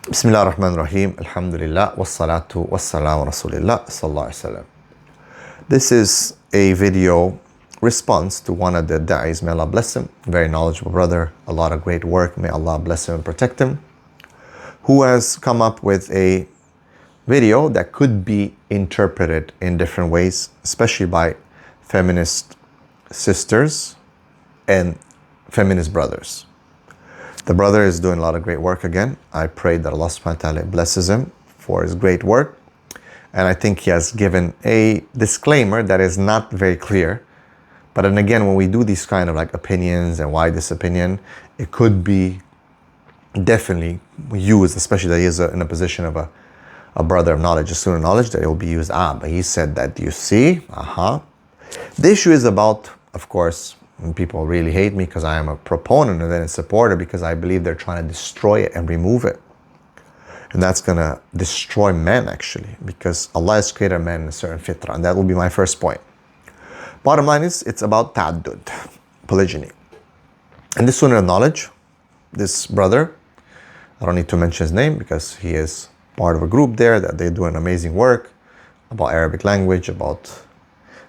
Bismillah ar-Rahman ar-Rahim, alhamdulillah, wassalatu wassalamu rasulillah, sallallahu alaihi wasallam. This is a video response to one of the Daees, may Allah bless him, very knowledgeable brother, a lot of great work, may Allah bless him and protect him, who has come up with a video that could be interpreted in different ways, especially by feminist sisters and feminist brothers. The brother is doing a lot of great work again. I pray that Allah subhanahu wa ta'ala blesses him for his great work. And I think he has given a disclaimer that is not very clear. But then again, when we do these kind of like opinions and why this opinion, it could be definitely used, especially that he is in a position of a brother of knowledge, a student of knowledge, that it will be used. But he said that, you see, The issue is about, of course, and people really hate me because I am a proponent and then a supporter because I believe they're trying to destroy it and remove it. And that's going to destroy men actually, because Allah has created man in a certain fitra, and that will be my first point. Bottom line is, it's about ta'addud, polygyny. And this student of knowledge, this brother, I don't need to mention his name because he is part of a group there that they do an amazing work about Arabic language, about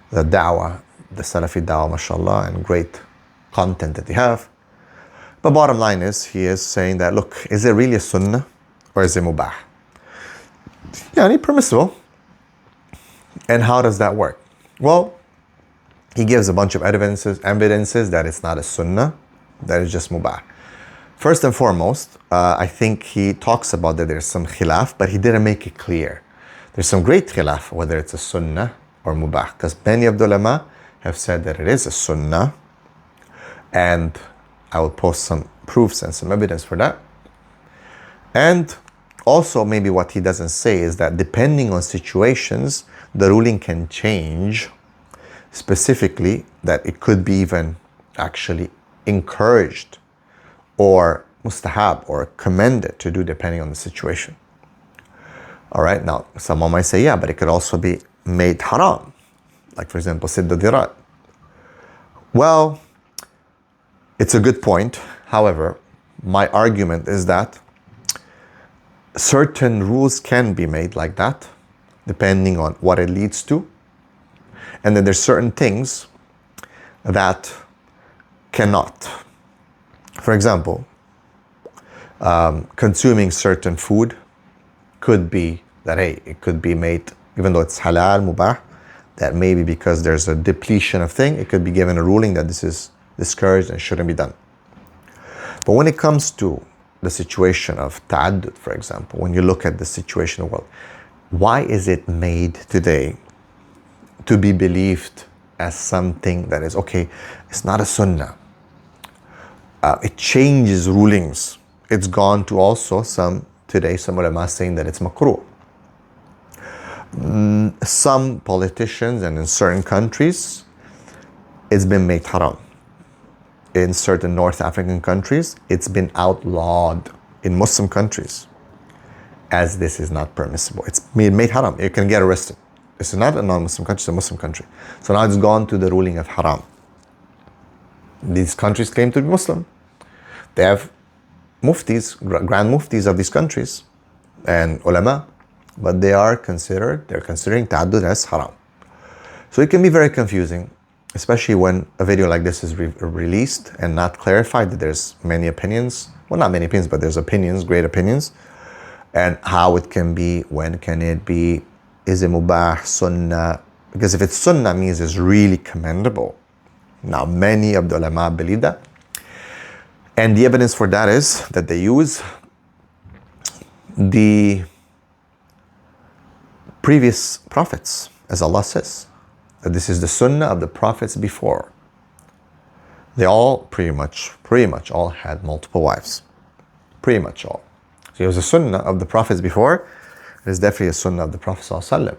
the da'wah, the Salafi da'wah, mashallah, and great content that they have. But bottom line is, he is saying that, look, is it really a sunnah or is it mubah? Yani permissible. And how does that work? Well, he gives a bunch of evidences that it's not a sunnah, that it's just mubah. First and foremost, I think he talks about that there's some khilaf, but he didn't make it clear. There's some great khilaf, whether it's a sunnah or mubah, because many of the ulama have said that it is a sunnah, and I will post some proofs and some evidence for that. And also maybe what he doesn't say is that depending on situations, the ruling can change, specifically that it could be even actually encouraged or mustahab or commended to do depending on the situation. All right, now someone might say, yeah, but it could also be made haram. Like for example, sidd al-dirat. Well, it's a good point. However, my argument is that certain rules can be made like that, depending on what it leads to. And then there's certain things that cannot. For example, consuming certain food could be that, hey, it could be made, even though it's halal, mubah, that maybe because there's a depletion of thing, it could be given a ruling that this is discouraged and shouldn't be done. But when it comes to the situation of ta'addud, for example, when you look at the situation of the world, why is it made today to be believed as something that is, okay, it's not a sunnah. It changes rulings. It's gone to also some ulama saying that it's makruh. Some politicians and in certain countries, it's been made haram. In certain North African countries, it's been outlawed. In Muslim countries, as this is not permissible. It's made haram. You can get arrested. It's not a non-Muslim country, it's a Muslim country. So now it's gone to the ruling of haram. These countries claim to be Muslim. They have muftis, grand muftis of these countries and ulama, but they're considering ta'addud as haram. So it can be very confusing, especially when a video like this is released and not clarified, that there's many opinions. Well, not many opinions, but there's opinions, great opinions, and how it can be, when can it be, is it mubah, sunnah? Because if it's sunnah, means it's really commendable. Now, many of the ulama believe that. And the evidence for that is that they use the previous prophets, as Allah says, that this is the sunnah of the prophets before. They all pretty much all had multiple wives. Pretty much all. So it was a sunnah of the prophets before. It is definitely a sunnah of the Prophet ﷺ,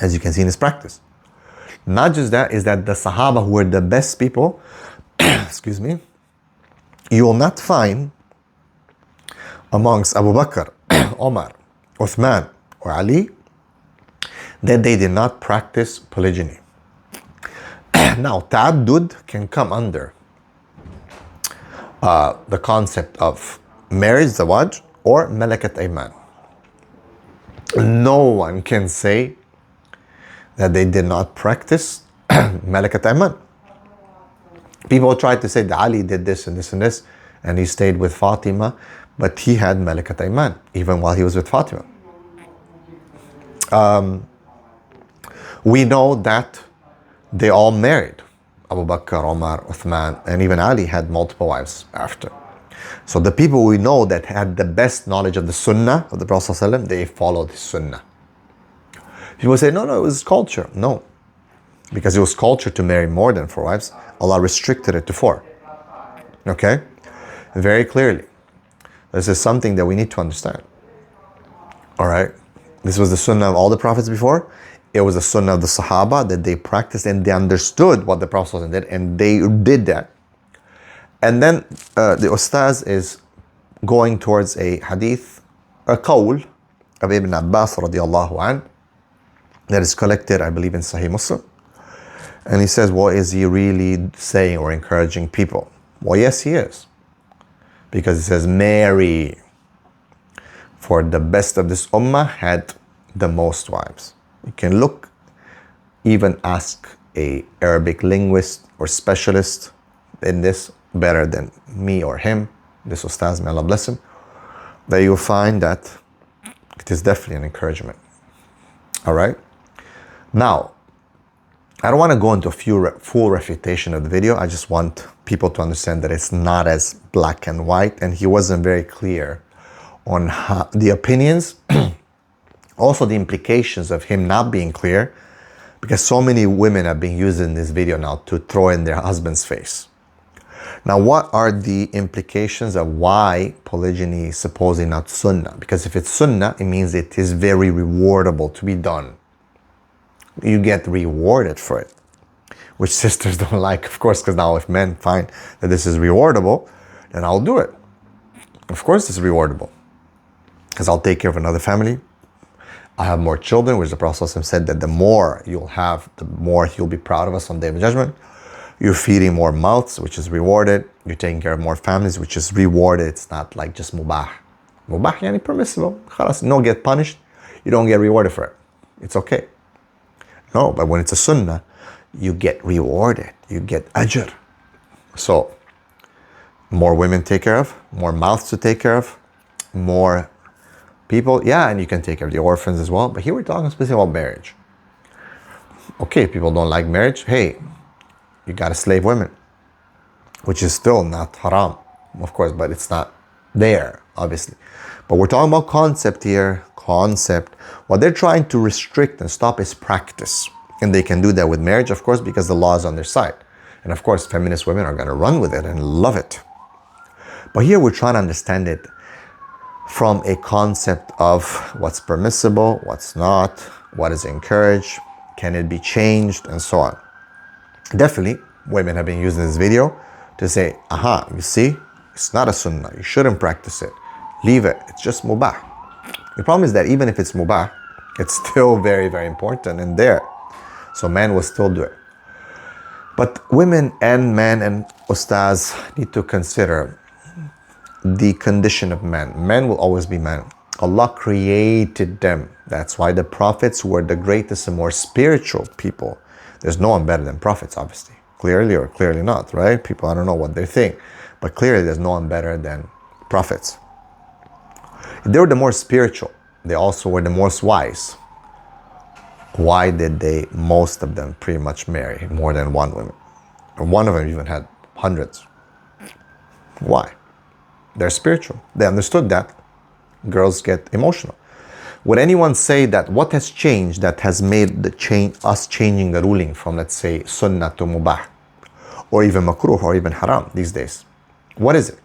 as you can see in his practice. Not just that, is that the Sahaba, who were the best people, excuse me, you will not find amongst Abu Bakr, Omar, Uthman, or Ali, that they did not practice polygyny. Now, ta'addud can come under the concept of marriage, zawaj, or malakat ayman. No one can say that they did not practice malakat ayman. People tried to say that Ali did this and this and this, and he stayed with Fatima, but he had malakat ayman even while he was with Fatima. We know that they all married. Abu Bakr, Omar, Uthman, and even Ali had multiple wives after. So the people we know that had the best knowledge of the Sunnah of the Prophet ﷺ, they followed his Sunnah. People say, no, it was culture. No, because it was culture to marry more than 4 wives. Allah restricted it to 4. Okay? Very clearly. This is something that we need to understand. All right? This was the Sunnah of all the Prophets before. It was the Sunnah of the Sahaba that they practiced and they understood what the Prophet ﷺ did, and they did that. And then the Ustaz is going towards a hadith, a qawl of Ibn Abbas radiallahu an, that is collected, I believe, in Sahih Muslim. And he says, well, is he really saying or encouraging people? Well, yes, he is. Because he says, Mary, for the best of this ummah, had the most wives. You can look, even ask a Arabic linguist or specialist in this, better than me or him, this Ustaz, may Allah bless him, that you'll find that it is definitely an encouragement. All right? Now, I don't want to go into a full refutation of the video. I just want people to understand that it's not as black and white, and he wasn't very clear on how, the opinions, also the implications of him not being clear, because so many women have been using this video now to throw in their husband's face. Now, what are the implications of why polygyny is supposedly not sunnah? Because if it's sunnah, it means it is very rewardable to be done. You get rewarded for it, which sisters don't like, of course, because now if men find that this is rewardable, then I'll do it. Of course it's rewardable, because I'll take care of another family. I have more children, which the Prophet ﷺ said that the more you'll have, the more he'll be proud of us on the Day of Judgment. You're feeding more mouths, which is rewarded. You're taking care of more families, which is rewarded. It's not like just mubah. Mubah yani permissible. Khalas, you don't get punished. You don't get rewarded for it. It's okay. No, but when it's a sunnah, you get rewarded. You get ajr. So, more women take care of, more mouths to take care of, more people. Yeah, and you can take care of the orphans as well. But here we're talking specifically about marriage. Okay, people don't like marriage. Hey, you got to slave women, which is still not haram, of course, but it's not there, obviously. But we're talking about concept here, concept. What they're trying to restrict and stop is practice. And they can do that with marriage, of course, because the law is on their side. And of course, feminist women are going to run with it and love it. But here we're trying to understand it from a concept of what's permissible, what's not, what is encouraged, can it be changed, and so on. Definitely, women have been using this video to say, aha, you see, it's not a sunnah, you shouldn't practice it, leave it, it's just mubah. The problem is that even if it's mubah, it's still very, very important and there. So men will still do it. But women and men and ustaz need to consider the condition of men. Men will always be men. Allah created them. That's why the prophets were the greatest and more spiritual people. There's no one better than prophets, obviously. Clearly or clearly not, right? People, I don't know what they think. But clearly there's no one better than prophets. They were the more spiritual. They also were the most wise. Why did they, most of them, pretty much marry more than one woman? And one of them even had hundreds. Why? They're spiritual. They understood that. Girls get emotional. Would anyone say that what has changed that has made the change, us changing the ruling from, let's say, sunnah to mubah, or even makruh, or even haram these days? What is it?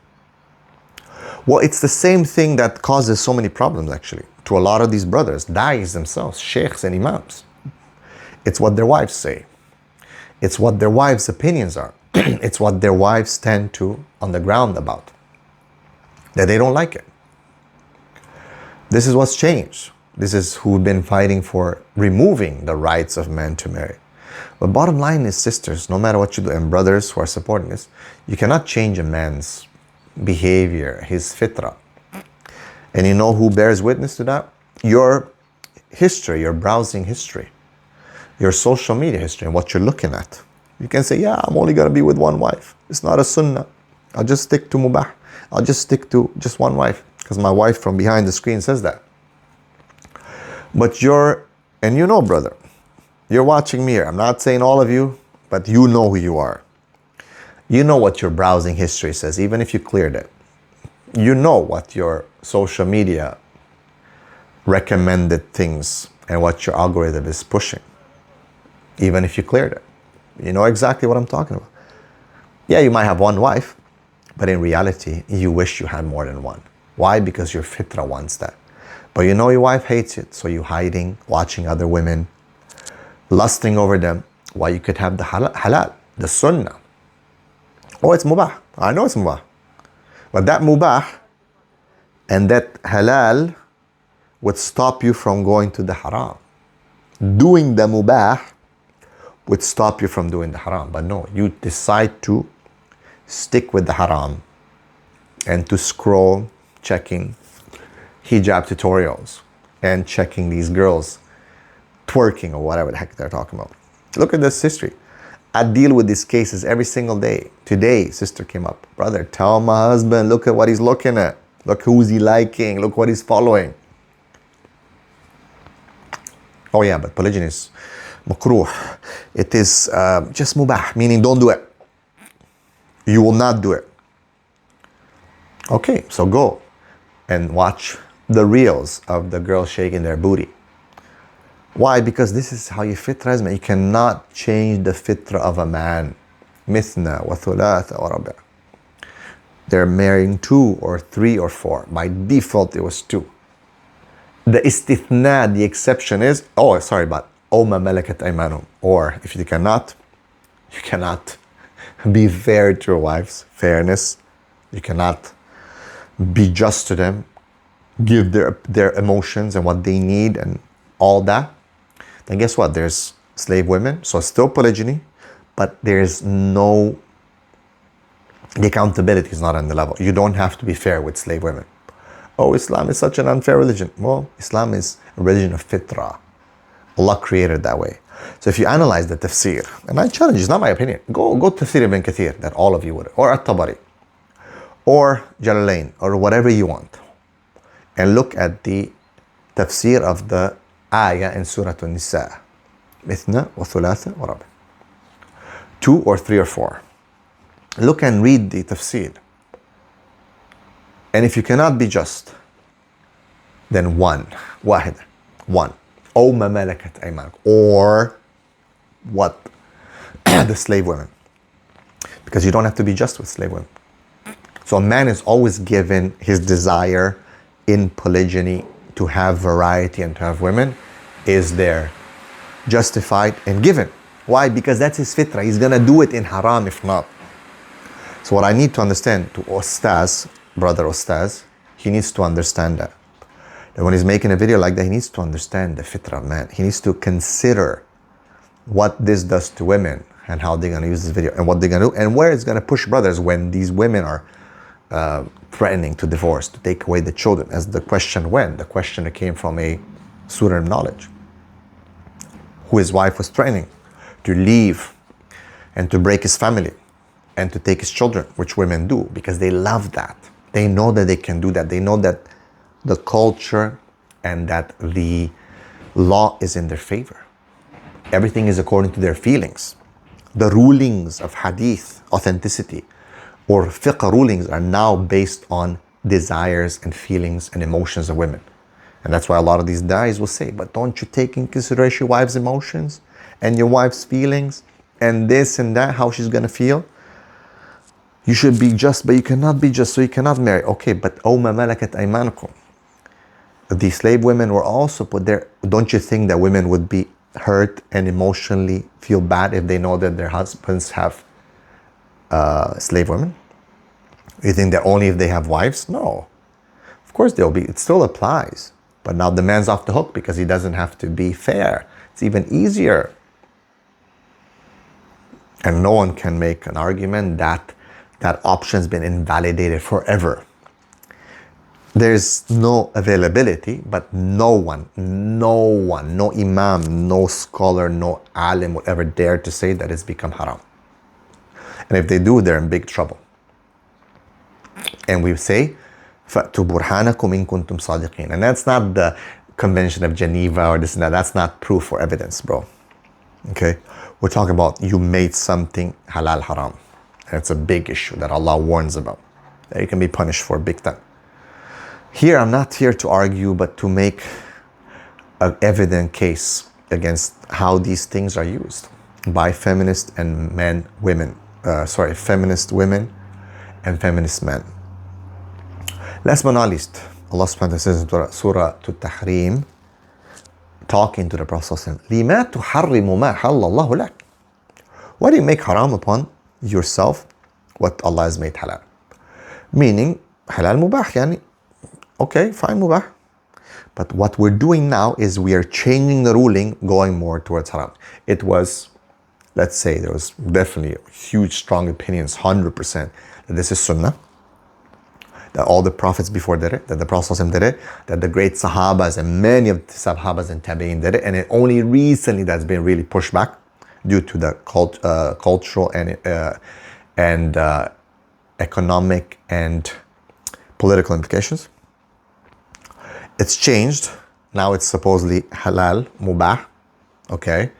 Well, it's the same thing that causes so many problems, actually, to a lot of these brothers, Daees themselves, sheikhs and imams. It's what their wives say. It's what their wives' opinions are. It's what their wives stand to on the ground about. That they don't like it. This is what's changed. This is who've been fighting for removing the rights of men to marry. But bottom line is, sisters, no matter what you do, and brothers who are supporting this, you cannot change a man's behavior, his fitra. And you know who bears witness to that? Your history, your browsing history, your social media history, and what you're looking at. You can say, yeah, I'm only going to be with one wife. It's not a sunnah. I'll just stick to mubah. I'll just stick to just one wife. Because my wife from behind the screen says that. But and you know, brother, you're watching me here. I'm not saying all of you, but you know who you are. You know what your browsing history says, even if you cleared it. You know what your social media recommended things and what your algorithm is pushing, even if you cleared it. You know exactly what I'm talking about. Yeah, you might have one wife, but in reality, you wish you had more than one. Why? Because your fitra wants that. But you know your wife hates it, so you're hiding, watching other women, lusting over them. Why? You could have the halal, the sunnah. Oh, it's mubah. I know it's mubah. But that mubah and that halal would stop you from going to the haram. Doing the mubah would stop you from doing the haram. But no, you decide to stick with the haram and to scroll, checking hijab tutorials and checking these girls twerking or whatever the heck they're talking about. Look at this history. I deal with these cases every single day. Today, sister came up. Brother, tell my husband, look at what he's looking at. Look who's he liking. Look what he's following. Oh yeah, but polygyny is makruh. It is just mubah, meaning don't do it. You will not do it. Okay, so go and watch the reels of the girls shaking their booty. Why? Because this is how your fitra is, man. You cannot change the fitra of a man. Mithna wa thulatha wa rabi'. They're marrying 2 or 3 or 4. By default, it was 2. The istithna, the exception is, oh, ma malakat aymanum. Or if you cannot be fair to your wives, fairness. You cannot be just to them, give their emotions and what they need and all that. Then guess what? There's slave women, so still polygyny, but there's no, the accountability is not on the level. You don't have to be fair with slave women. Oh, Islam is such an unfair religion. Well, Islam is a religion of fitra. Allah created that way. So if you analyze the tafsir, and I challenge you, it's not my opinion, go tafsir ibn Kathir, that all of you would, or at-Tabari, or Jalalain, or whatever you want, and look at the tafsir of the ayah in Surah An-Nisa. Mithna wa thulatha wa rabi'. 2 or 3 or 4. Look and read the tafsir. And if you cannot be just, then one. Oh, ma malakat aymanukum. Or what? The slave women. Because you don't have to be just with slave women. So a man is always given his desire in polygyny to have variety and to have women is there, justified and given. Why? Because that's his fitra. He's gonna do it in haram if not. So what I need to understand to Ustaz, brother Ustaz, he needs to understand that. That when he's making a video like that, he needs to understand the fitra of man. He needs to consider what this does to women and how they're gonna use this video and what they're gonna do and where it's gonna push brothers when these women are threatening to divorce, to take away the children. As the question went, the question came from a student of knowledge who his wife was threatening to leave and to break his family and to take his children, which women do because they love that. They know that they can do that. They know that the culture and that the law is in their favor. Everything is according to their feelings. The rulings of hadith, authenticity, or fiqh rulings are now based on desires and feelings and emotions of women. And that's why a lot of these days will say, but don't you take in consideration your wife's emotions and your wife's feelings and this and that, how she's gonna feel? You should be just, but you cannot be just, so you cannot marry. Okay, but oh ma malakat aymanukum. The slave women were also put there. Don't you think that women would be hurt and emotionally feel bad if they know that their husbands have slave women? You think that only if they have wives? No. Of course they'll be, it still applies. But now the man's off the hook because he doesn't have to be fair. It's even easier. And no one can make an argument that that option's been invalidated forever. there's no availability, but no one, no imam, no scholar, no alim will ever dare to say that it's become haram. And if they do, they're in big trouble. And we say, فَأْتُوا بُرْحَانَكُمْ إِن كُنْتُمْ صَادِقِينَ. And that's not the Convention of Geneva or this and that. That's not proof or evidence, bro. Okay? We're talking about you made something halal haram. And it's a big issue that Allah warns about, that you can be punished for big time. Here, I'm not here to argue, but to make an evident case against how these things are used by feminist and feminist women and feminist men. Last but not least, Allah subhanahu wa ta'ala says in Surah At-Tahrim, talking to the Prophet لِمَا تُحَرِّمُ مَا حَلَّ اللَّهُ لَكَ. Why do you make haram upon yourself what Allah has made halal? Meaning, halal mubah, yani, okay, fine, mubah. But what we're doing now is we are changing the ruling, going more towards haram. It was, let's say, there was definitely huge, strong opinions, 100%, that this is Sunnah, that all the prophets before did it, that the Prophet did it, that the great Sahabas and many of the Sahabas and Tabi'in did it, and it only recently that's been really pushed back due to the cultural and economic and political implications. It's changed. Now it's supposedly halal, mubah, okay,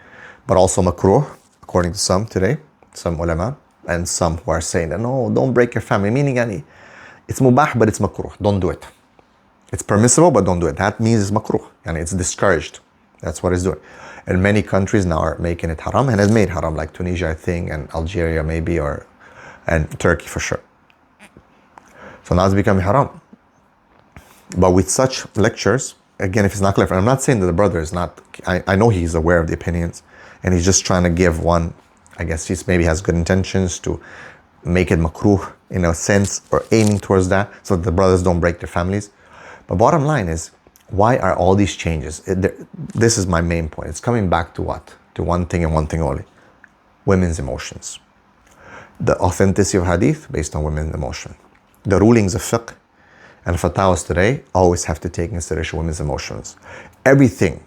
but also makruh, according to some today, some ulama, and some who are saying that, no, don't break your family, meaning yani, it's mubah, but it's makruh. Don't do it. It's permissible, but don't do it. That means it's makruh. And it's discouraged. That's what it's doing. And many countries now are making it haram and has made haram, like Tunisia, I think, and Algeria maybe, and Turkey for sure. So now it's becoming haram. But with such lectures, again, if it's not clear, and I'm not saying that the brother is not, I know he's aware of the opinions, and he's just trying to give one, I guess he maybe has good intentions to make it makruh in a sense, or aiming towards that so that the brothers don't break their families. But bottom line is, why are all these changes? This is my main point. It's coming back to what? To one thing and one thing only. Women's emotions. The authenticity of hadith based on women's emotion. The rulings of fiqh and fatwas today always have to take into consideration women's emotions. Everything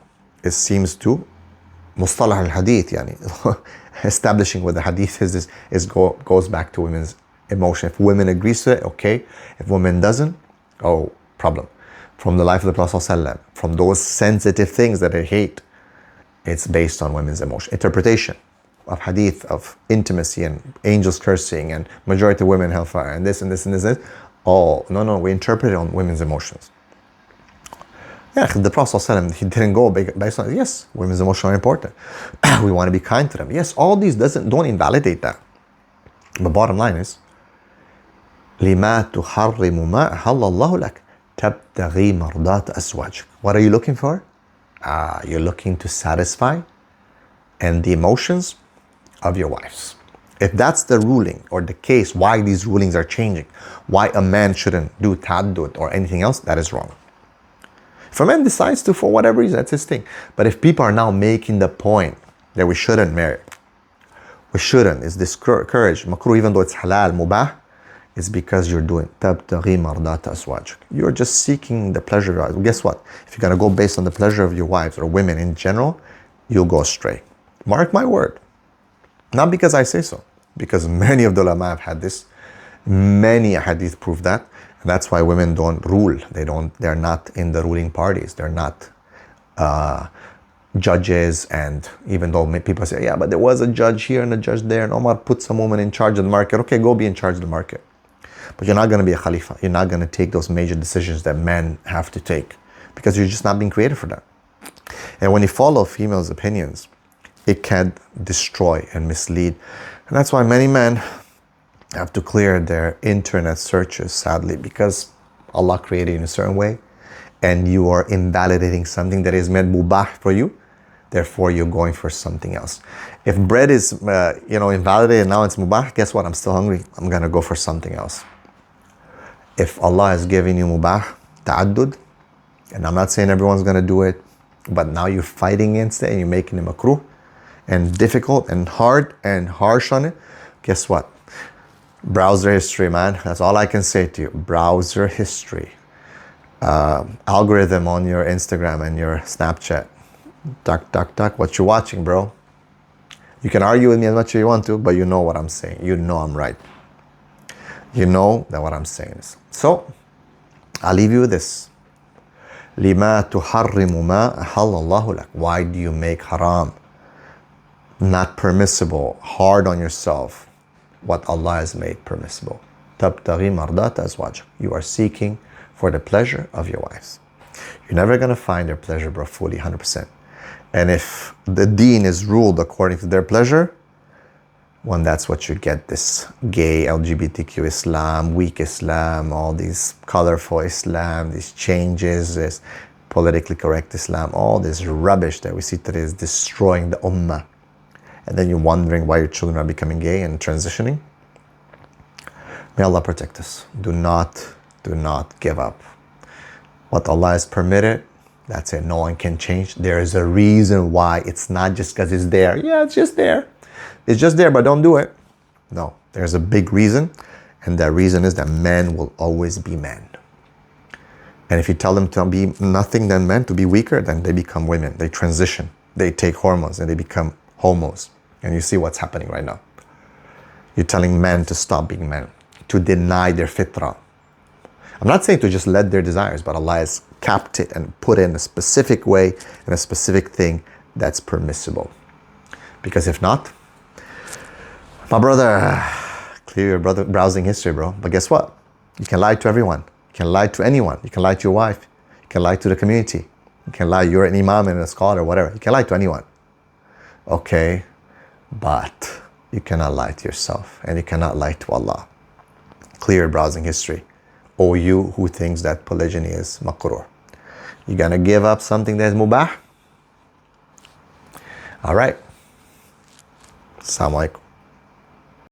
seems to mustalah al-hadith, yani, establishing what the hadith goes back to women's emotion. If women agrees to it, okay. If women doesn't, oh, problem. From the life of the Prophet ﷺ, from those sensitive things that they hate, it's based on women's emotion. Interpretation of hadith, of intimacy and angels cursing and majority of women hellfire and this and this and this. And this. Oh, no, we interpret it on women's emotions. Yeah, the Prophet ﷺ, he didn't go based on, yes, women's emotions are important. We want to be kind to them. Yes, all these don't invalidate that. The bottom line is, لِمَا تُحَرِّمُ مَا أَحَلَّ اللَّهُ لَكَ تَبْتَغِي مَرْضَاتَ أَزْوَاجِكَ. What are you looking for? You're looking to satisfy and the emotions of your wives. If that's the ruling or the case, why these rulings are changing, why a man shouldn't do ta'addud or anything else, that is wrong. If a man decides to, for whatever reason, that's his thing. But if people are now making the point that we shouldn't marry, we shouldn't, it's discouraged, makruh, even though it's halal, mubah, it's because you're doing tabtaghi mardata azwajik. You're just seeking the pleasure of your wives. Guess what? If you're going to go based on the pleasure of your wives or women in general, you'll go astray. Mark my word. Not because I say so, because many of the ulama have had this. Many hadith prove that. And that's why women don't rule. They're not in the ruling parties. They're not judges. And even though people say, yeah, but there was a judge here and a judge there, and Omar put some woman in charge of the market. Okay, go be in charge of the market. But you're not going to be a khalifa. You're not going to take those major decisions that men have to take, because you're just not being created for that. And when you follow females' opinions, it can destroy and mislead. And that's why many men have to clear their internet searches, sadly, because Allah created you in a certain way, and you are invalidating something that is meant mubah for you. Therefore, you're going for something else. If bread is, invalidated, now it's mubah, guess what? I'm still hungry. I'm going to go for something else. If Allah has given you mubah, ta'addud, and I'm not saying everyone's going to do it, but now you're fighting against it and you're making it makruh and difficult and hard and harsh on it, guess what? Browser history, man. That's all I can say to you. Browser history. algorithm on your Instagram and your Snapchat. Duck, what you watching, bro? You can argue with me as much as you want to, but you know what I'm saying. You know I'm right. You know that what I'm saying is. So, I'll leave you with this. لِمَا تُحَرِّمُ مَا أَحَلَّ اللَّهُ لَكَ. Why do you make haram, not permissible, hard on yourself, what Allah has made permissible? تَبْتَغِي مَرْضَاتَ أَزْوَاجِكَ. You are seeking for the pleasure of your wives. You're never going to find their pleasure, bro, fully, 100%. And if the deen is ruled according to their pleasure, when that's what you get, this gay LGBTQ Islam, weak Islam, all these colorful Islam, these changes, this politically correct Islam, all this rubbish that we see today is destroying the ummah. And then you're wondering why your children are becoming gay and transitioning. May Allah protect us. Do not give up. What Allah has permitted, that's it. No one can change. There is a reason why. It's not just because it's there. Yeah, it's just there. It's just there, but don't do it. No, there's a big reason. And that reason is that men will always be men. And if you tell them to be nothing than men, to be weaker, then they become women. They transition. They take hormones and they become homos. And you see what's happening right now. You're telling men to stop being men, to deny their fitra. I'm not saying to just let their desires, but Allah has capped it and put in a specific way and a specific thing that's permissible. Because if not, my brother, clear your browsing history, bro. But guess what? You can lie to everyone. You can lie to anyone. You can lie to your wife. You can lie to the community. You can lie, you're an imam and a scholar, whatever. You can lie to anyone. Okay, but you cannot lie to yourself and you cannot lie to Allah. Clear your browsing history. Or you who thinks that polygyny is makruh. You're gonna give up something that's mubah? All right. Assalamu alaikum.